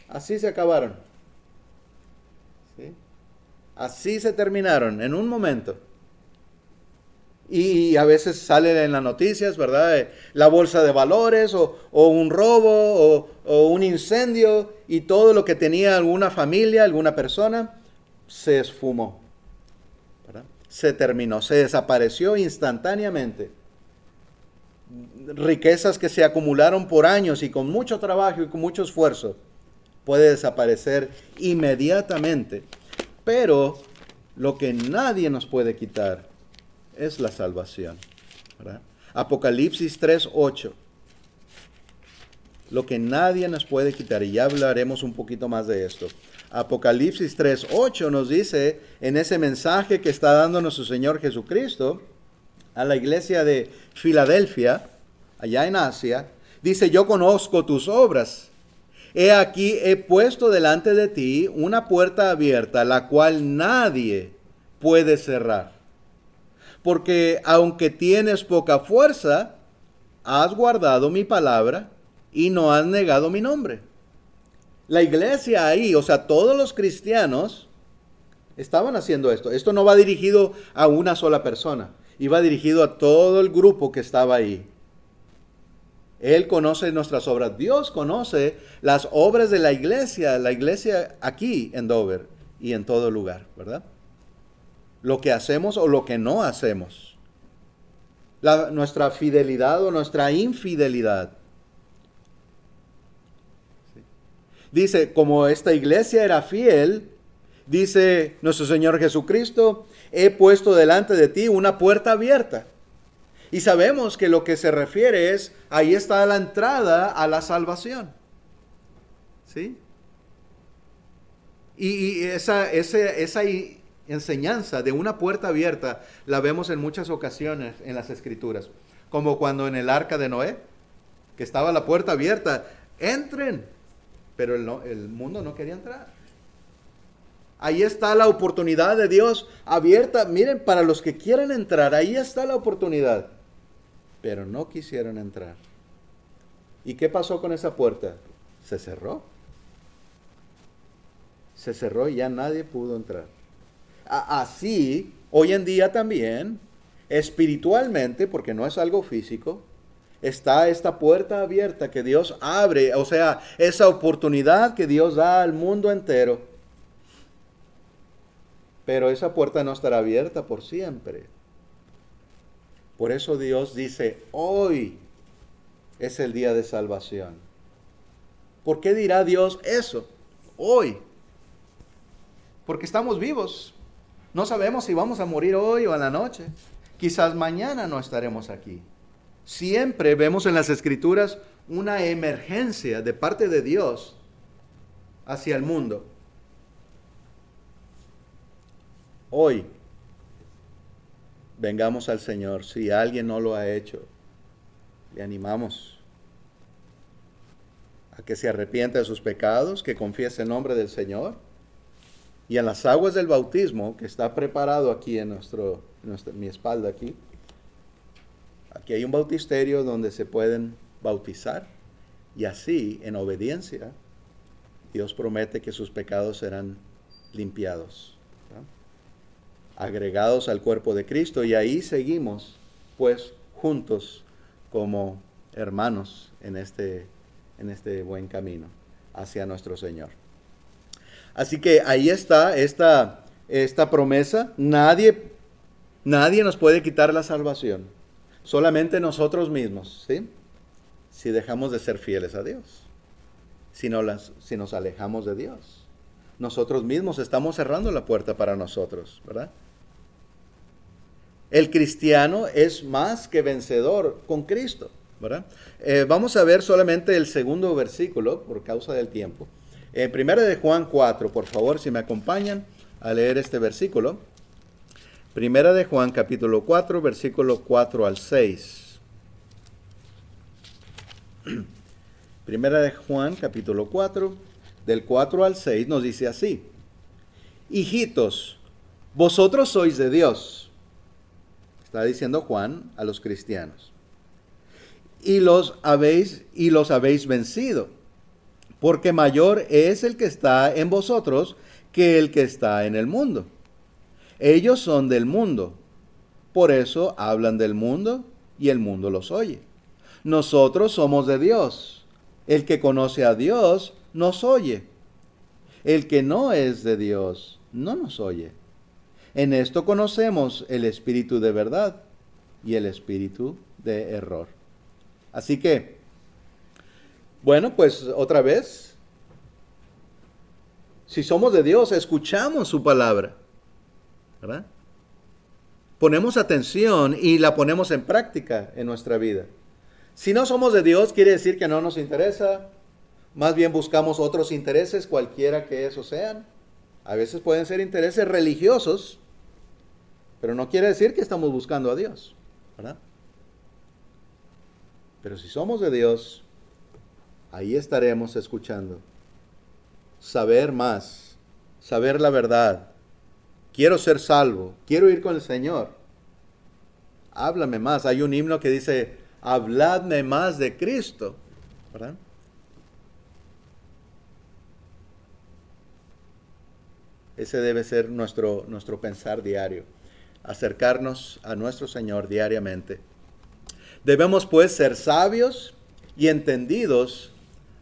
así se acabaron, ¿sí? Así se terminaron en un momento. Y a veces sale en las noticias, ¿verdad? La bolsa de valores o un robo o un incendio y todo lo que tenía alguna familia, alguna persona, se esfumó, ¿verdad? Se terminó, se desapareció instantáneamente. Riquezas que se acumularon por años y con mucho trabajo y con mucho esfuerzo, puede desaparecer inmediatamente. Pero lo que nadie nos puede quitar es la salvación, ¿verdad? Apocalipsis 3:8. Lo que nadie nos puede quitar, y ya hablaremos un poquito más de esto. Apocalipsis 3:8 nos dice, en ese mensaje que está dando nuestro Señor Jesucristo a la iglesia de Filadelfia, allá en Asia, dice, yo conozco tus obras. He aquí, he puesto delante de ti una puerta abierta, la cual nadie puede cerrar. Porque aunque tienes poca fuerza, has guardado mi palabra y no has negado mi nombre. La iglesia ahí, o sea, todos los cristianos estaban haciendo esto. Esto no va dirigido a una sola persona, iba dirigido a todo el grupo que estaba ahí. Él conoce nuestras obras. Dios conoce las obras de la iglesia aquí en Dover y en todo lugar, ¿verdad? Lo que hacemos o lo que no hacemos. Nuestra fidelidad o nuestra infidelidad. Dice, como esta iglesia era fiel, dice nuestro Señor Jesucristo, he puesto delante de ti una puerta abierta. Y sabemos que lo que se refiere es, ahí está la entrada a la salvación. ¿Sí? Y esa enseñanza de una puerta abierta la vemos en muchas ocasiones en las Escrituras. Como cuando en el arca de Noé, que estaba la puerta abierta, entren. Pero el mundo no quería entrar. Ahí está la oportunidad de Dios abierta. Miren, para los que quieren entrar, ahí está la oportunidad. Pero no quisieron entrar. ¿Y qué pasó con esa puerta? Se cerró. Se cerró y ya nadie pudo entrar. Así, hoy en día también, espiritualmente, porque no es algo físico, está esta puerta abierta que Dios abre, o sea, esa oportunidad que Dios da al mundo entero. Pero esa puerta no estará abierta por siempre. Por eso Dios dice, hoy es el día de salvación. ¿Por qué dirá Dios eso? Hoy. Porque estamos vivos. No sabemos si vamos a morir hoy o en la noche. Quizás mañana no estaremos aquí. Siempre vemos en las Escrituras una emergencia de parte de Dios hacia el mundo. Hoy, vengamos al Señor. Si alguien no lo ha hecho, le animamos a que se arrepienta de sus pecados, que confiese el nombre del Señor. Y en las aguas del bautismo, que está preparado aquí en mi espalda aquí, Aquí hay un bautisterio donde se pueden bautizar y así, en obediencia, Dios promete que sus pecados serán limpiados, ¿verdad? Agregados al cuerpo de Cristo, y ahí seguimos pues juntos como hermanos en este buen camino hacia nuestro Señor. Así que ahí está esta promesa. Nadie nos puede quitar la salvación, solamente nosotros mismos, ¿sí? Si dejamos de ser fieles a Dios, si nos alejamos de Dios. Nosotros mismos estamos cerrando la puerta para nosotros, ¿verdad? El cristiano es más que vencedor con Cristo, ¿verdad? Vamos a ver solamente el segundo versículo por causa del tiempo. Primera de Juan 4, por favor, si me acompañan a leer este versículo. Primera de Juan capítulo 4, versículo 4 al 6. Primera de Juan capítulo 4, del 4 al 6 nos dice así: hijitos, vosotros sois de Dios. Está diciendo Juan a los cristianos. Y los habéis vencido, porque mayor es el que está en vosotros que el que está en el mundo. Ellos son del mundo, por eso hablan del mundo y el mundo los oye. Nosotros somos de Dios. El que conoce a Dios nos oye. El que no es de Dios no nos oye. En esto conocemos el espíritu de verdad y el espíritu de error. Así que, bueno, pues otra vez, si somos de Dios, escuchamos su palabra, ¿verdad? Ponemos atención y la ponemos en práctica en nuestra vida. Si no somos de Dios, quiere decir que no nos interesa. Más bien buscamos otros intereses, cualquiera que esos sean. A veces pueden ser intereses religiosos, pero no quiere decir que estamos buscando a Dios, ¿verdad? Pero si somos de Dios, ahí estaremos escuchando. Saber más, saber la verdad. Quiero ser salvo, quiero ir con el Señor. Háblame más. Hay un himno que dice: habladme más de Cristo, ¿verdad? Ese debe ser nuestro pensar diario. Acercarnos a nuestro Señor diariamente. Debemos pues ser sabios y entendidos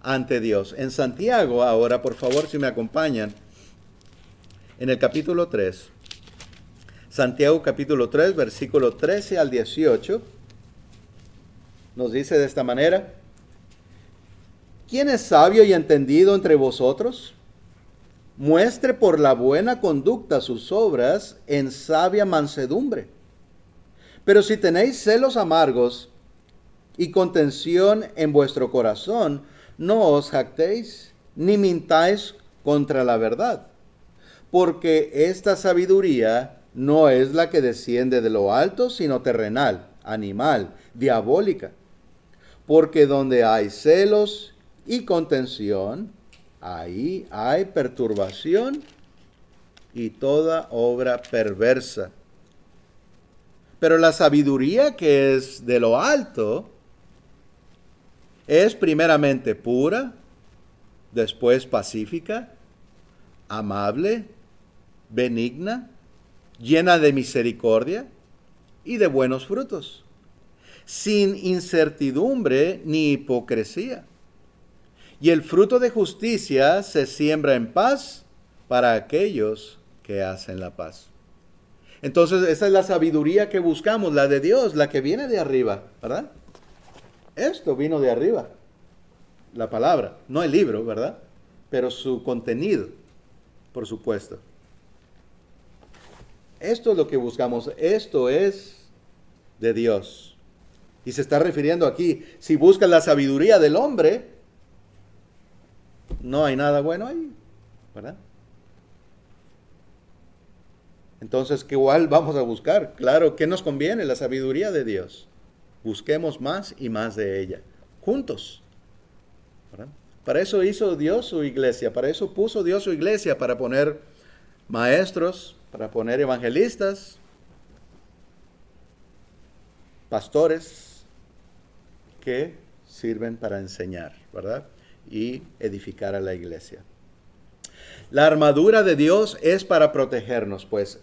ante Dios. En Santiago, ahora por favor si me acompañan, en el capítulo 3, Santiago capítulo 3, versículo 13 al 18, nos dice de esta manera: ¿quién es sabio y entendido entre vosotros? Muestre por la buena conducta sus obras en sabia mansedumbre. Pero si tenéis celos amargos y contención en vuestro corazón, no os jactéis ni mintáis contra la verdad. Porque esta sabiduría no es la que desciende de lo alto, sino terrenal, animal, diabólica. Porque donde hay celos y contención, ahí hay perturbación y toda obra perversa. Pero la sabiduría que es de lo alto es primeramente pura, después pacífica, amable, benigna, llena de misericordia y de buenos frutos, sin incertidumbre ni hipocresía. Y el fruto de justicia se siembra en paz para aquellos que hacen la paz. Entonces, esa es la sabiduría que buscamos, la de Dios, la que viene de arriba, ¿verdad? Esto vino de arriba, la palabra, no el libro, ¿verdad? Pero su contenido, por supuesto. Esto es lo que buscamos, esto es de Dios. Y se está refiriendo aquí, si buscas la sabiduría del hombre, no hay nada bueno ahí, ¿verdad? Entonces, ¿qué igual vamos a buscar? Claro, ¿qué nos conviene? La sabiduría de Dios. Busquemos más y más de ella, juntos, ¿verdad? Para eso hizo Dios su iglesia, para eso puso Dios su iglesia, para poner maestros, para poner evangelistas, pastores, que sirven para enseñar, ¿verdad? Y edificar a la iglesia. La armadura de Dios es para protegernos, pues.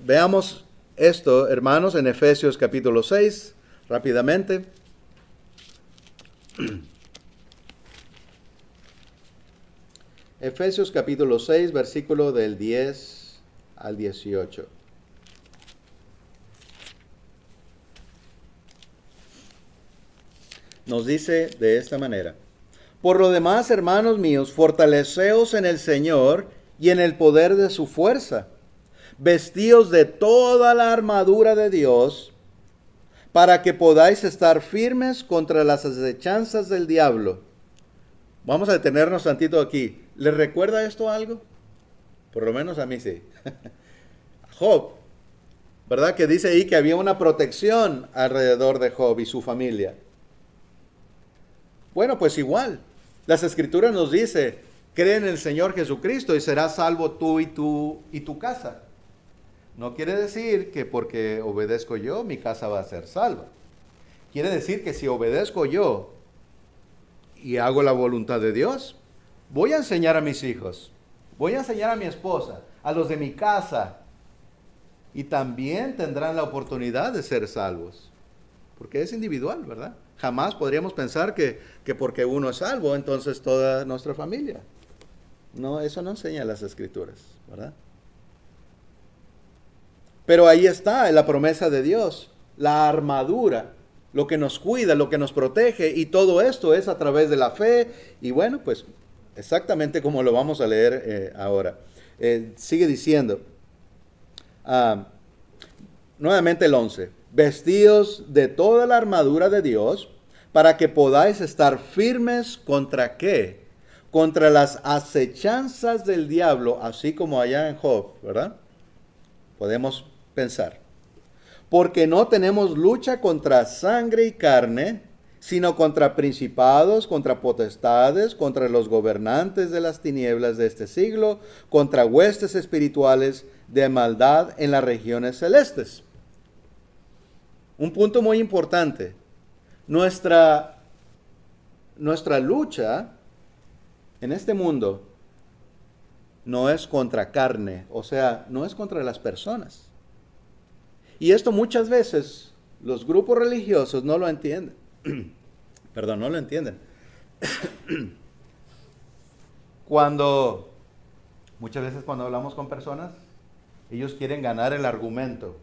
Veamos esto, hermanos, en Efesios capítulo 6, rápidamente. Efesios capítulo 6, versículo del 10 al 18. Nos dice de esta manera: por lo demás, hermanos míos, fortaleceos en el Señor y en el poder de su fuerza. Vestíos de toda la armadura de Dios, para que podáis estar firmes contra las acechanzas del diablo. Vamos a detenernos tantito aquí. ¿Les recuerda esto algo? Por lo menos a mí sí. Job, ¿verdad? Que dice ahí que había una protección alrededor de Job y su familia. Bueno, pues igual. Las Escrituras nos dice, cree en el Señor Jesucristo y serás salvo tú y tu casa. No quiere decir que porque obedezco yo, mi casa va a ser salva. Quiere decir que si obedezco yo y hago la voluntad de Dios, voy a enseñar a mis hijos, voy a enseñar a mi esposa, a los de mi casa, y también tendrán la oportunidad de ser salvos. Porque es individual, ¿verdad? Jamás podríamos pensar que porque uno es salvo, entonces toda nuestra familia. No, eso no enseña las Escrituras, ¿verdad? Pero ahí está la promesa de Dios, la armadura, lo que nos cuida, lo que nos protege, y todo esto es a través de la fe. Y bueno, pues exactamente como lo vamos a leer ahora. Sigue diciendo, nuevamente el 11, vestidos de toda la armadura de Dios, para que podáis estar firmes contra ¿qué? Contra las acechanzas del diablo, así como allá en Job, ¿verdad? Podemos pensar. Porque no tenemos lucha contra sangre y carne, sino contra principados, contra potestades, contra los gobernantes de las tinieblas de este siglo, contra huestes espirituales de maldad en las regiones celestes. Un punto muy importante. Nuestra lucha en este mundo no es contra carne, o sea, no es contra las personas. Y esto muchas veces los grupos religiosos no lo entienden. Perdón, no lo entienden. Muchas veces cuando hablamos con personas, ellos quieren ganar el argumento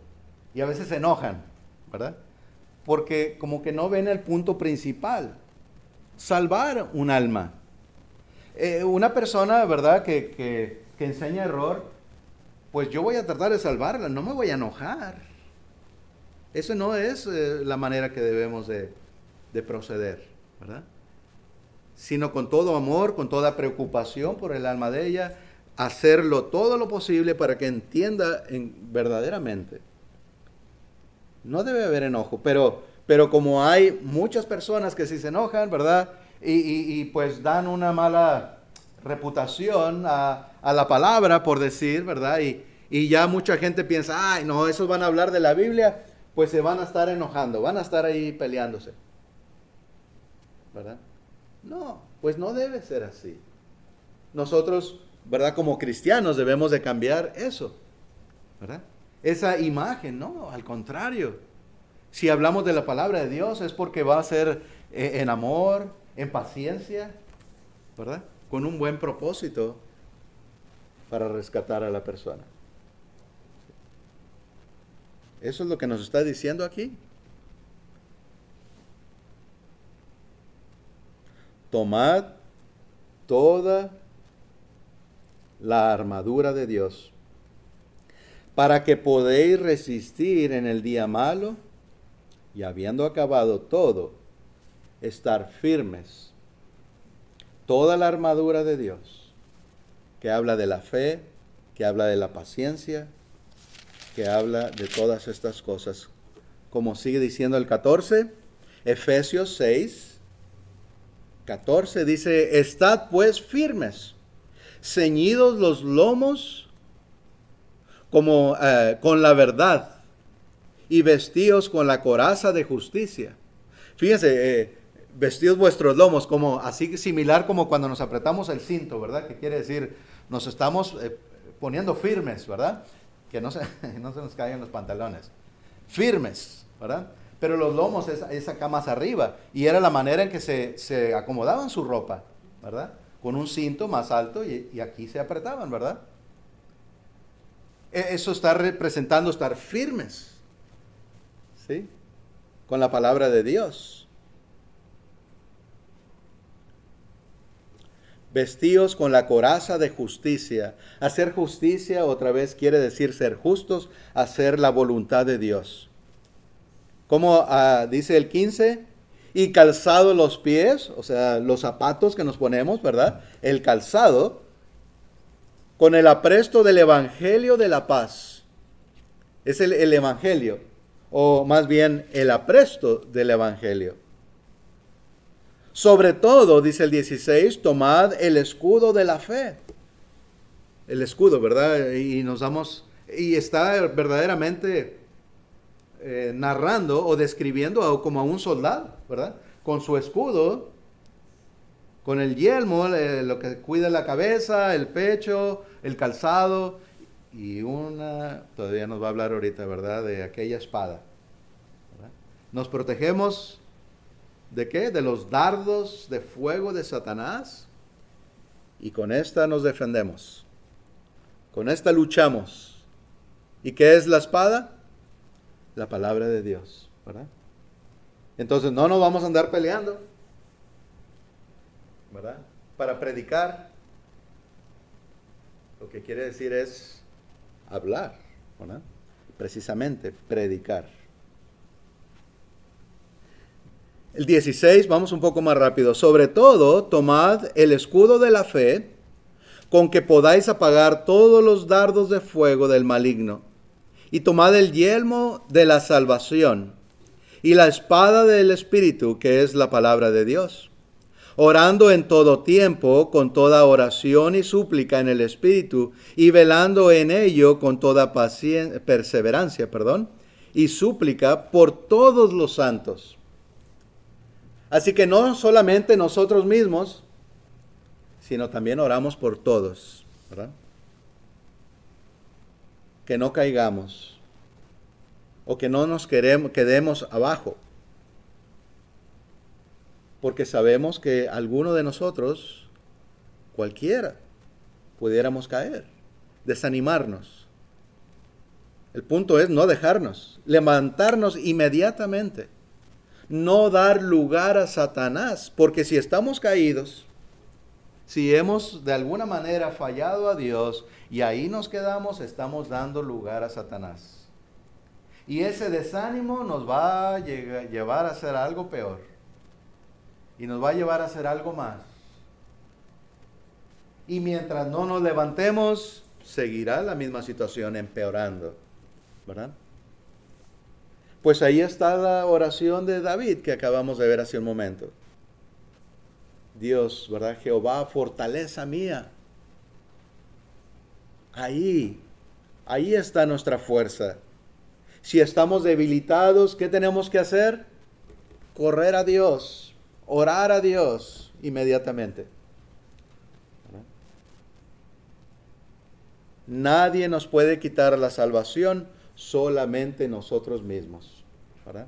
y a veces se enojan, ¿verdad? Porque como que no ven el punto principal, salvar un alma. Una persona, ¿verdad?, que enseña error, pues yo voy a tratar de salvarla, no me voy a enojar. Eso no es la manera que debemos de proceder, ¿verdad? Sino con todo amor, con toda preocupación por el alma de ella, hacerlo todo lo posible para que entienda verdaderamente. No debe haber enojo, pero como hay muchas personas que sí se enojan, ¿verdad? Y pues dan una mala reputación a la palabra, por decir, ¿verdad? Y ya mucha gente piensa, ay, no, esos van a hablar de la Biblia, pues se van a estar enojando, van a estar ahí peleándose, ¿verdad? No, pues no debe ser así. Nosotros, ¿verdad?, como cristianos debemos de cambiar eso, ¿verdad? Esa imagen, no, al contrario. Si hablamos de la palabra de Dios es porque va a ser en amor, en paciencia, ¿verdad? Con un buen propósito para rescatar a la persona. Eso es lo que nos está diciendo aquí. Tomad toda la armadura de Dios para que podéis resistir en el día malo y habiendo acabado todo, estar firmes. Toda la armadura de Dios, que habla de la fe, que habla de la paciencia, que habla de todas estas cosas. Como sigue diciendo el 14, Efesios 6, 14 dice, estad pues firmes, ceñidos los lomos como con la verdad y vestidos con la coraza de justicia, Fíjense, vestidos vuestros lomos, como así similar como cuando nos apretamos el cinto, ¿verdad? Que quiere decir, nos estamos poniendo firmes, ¿verdad? Que no se, no se nos caigan los pantalones. Firmes, ¿verdad? Pero los lomos es acá más arriba. Y era la manera en que se acomodaban su ropa, ¿verdad? Con un cinto más alto y aquí se apretaban, ¿verdad? Eso está representando estar firmes, ¿sí? Con la palabra de Dios. Vestíos con la coraza de justicia. Hacer justicia otra vez quiere decir ser justos, hacer la voluntad de Dios. Como dice el 15, y calzado los pies, o sea, los zapatos que nos ponemos, ¿verdad? El calzado, con el apresto del Evangelio de la paz. Es el Evangelio, o más bien el apresto del Evangelio. Sobre todo, dice el 16, tomad el escudo de la fe. El escudo, ¿verdad? Y está verdaderamente narrando o describiendo como a un soldado, ¿verdad? Con su escudo, con el yelmo, lo que cuida la cabeza, el pecho, el calzado, y todavía nos va a hablar ahorita, ¿verdad? De aquella espada, ¿verdad? Nos protegemos. ¿De qué? De los dardos de fuego de Satanás. Y con esta nos defendemos. Con esta luchamos. ¿Y qué es la espada? La palabra de Dios, ¿verdad? Entonces no nos vamos a andar peleando, ¿verdad? Para predicar. Lo que quiere decir es hablar, ¿verdad? Precisamente, predicar. El 16, vamos un poco más rápido. Sobre todo, tomad el escudo de la fe, con que podáis apagar todos los dardos de fuego del maligno. Y tomad el yelmo de la salvación y la espada del Espíritu, que es la palabra de Dios. Orando en todo tiempo, con toda oración y súplica en el Espíritu, y velando en ello con toda perseverancia, y súplica por todos los santos. Así que no solamente nosotros mismos, sino también oramos por todos, ¿verdad? Que no caigamos o que no nos quedemos abajo, porque sabemos que alguno de nosotros, cualquiera, pudiéramos caer, desanimarnos. El punto es no dejarnos, levantarnos inmediatamente. No dar lugar a Satanás, porque si estamos caídos, si hemos de alguna manera fallado a Dios y ahí nos quedamos, estamos dando lugar a Satanás. Y ese desánimo nos va a llevar a hacer algo peor. Y nos va a llevar a hacer algo más. Y mientras no nos levantemos, seguirá la misma situación empeorando, ¿verdad? Pues ahí está la oración de David que acabamos de ver hace un momento. Dios, ¿verdad? Jehová, fortaleza mía. Ahí está nuestra fuerza. Si estamos debilitados, ¿qué tenemos que hacer? Correr a Dios, orar a Dios inmediatamente. ¿Verdad? Nadie nos puede quitar la salvación, solamente nosotros mismos, ¿verdad?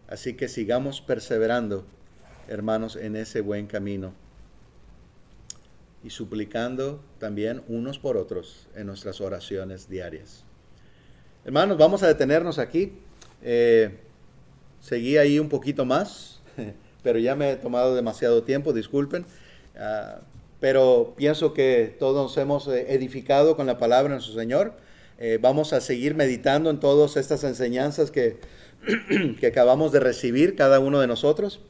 Así que sigamos perseverando, hermanos, en ese buen camino y suplicando también unos por otros en nuestras oraciones diarias. Hermanos, vamos a detenernos aquí. Seguí ahí un poquito más, pero ya me he tomado demasiado tiempo, disculpen. Pero pienso que todos nos hemos edificado con la palabra de nuestro Señor. Vamos a seguir meditando en todas estas enseñanzas que acabamos de recibir cada uno de nosotros,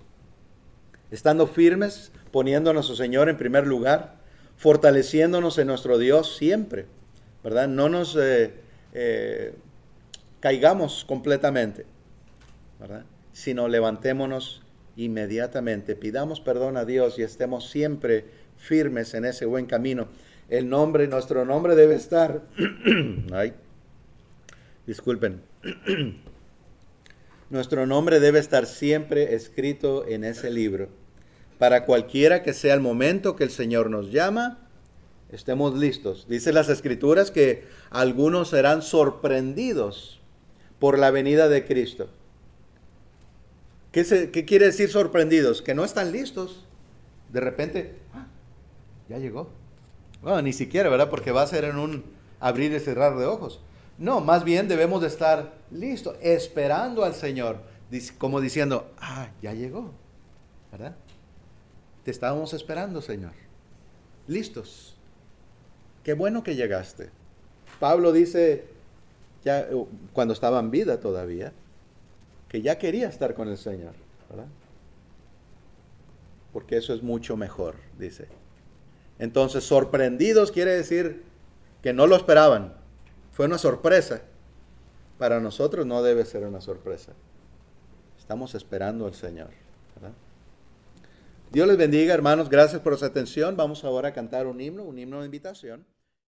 estando firmes, poniendo a nuestro Señor en primer lugar, fortaleciéndonos en nuestro Dios siempre, ¿verdad? No nos caigamos completamente, ¿verdad? Sino levantémonos inmediatamente, pidamos perdón a Dios y estemos siempre firmes en ese buen camino. Nuestro nombre debe estar, disculpen, Nuestro nombre debe estar siempre escrito en ese libro. Para cualquiera que sea el momento que el Señor nos llama, estemos listos. Dice las Escrituras que algunos serán sorprendidos por la venida de Cristo. ¿Qué quiere decir sorprendidos? Que no están listos. De repente, ya llegó. Bueno, ni siquiera, ¿verdad? Porque va a ser en un abrir y cerrar de ojos. No, más bien debemos de estar listos, esperando al Señor, como diciendo, ya llegó, ¿verdad? Te estábamos esperando, Señor. Listos. Qué bueno que llegaste. Pablo dice, ya cuando estaba en vida todavía, que ya quería estar con el Señor, ¿verdad? Porque eso es mucho mejor, dice. Entonces, sorprendidos quiere decir que no lo esperaban. Fue una sorpresa. Para nosotros no debe ser una sorpresa. Estamos esperando al Señor, ¿verdad? Dios les bendiga, hermanos. Gracias por su atención. Vamos ahora a cantar un himno de invitación.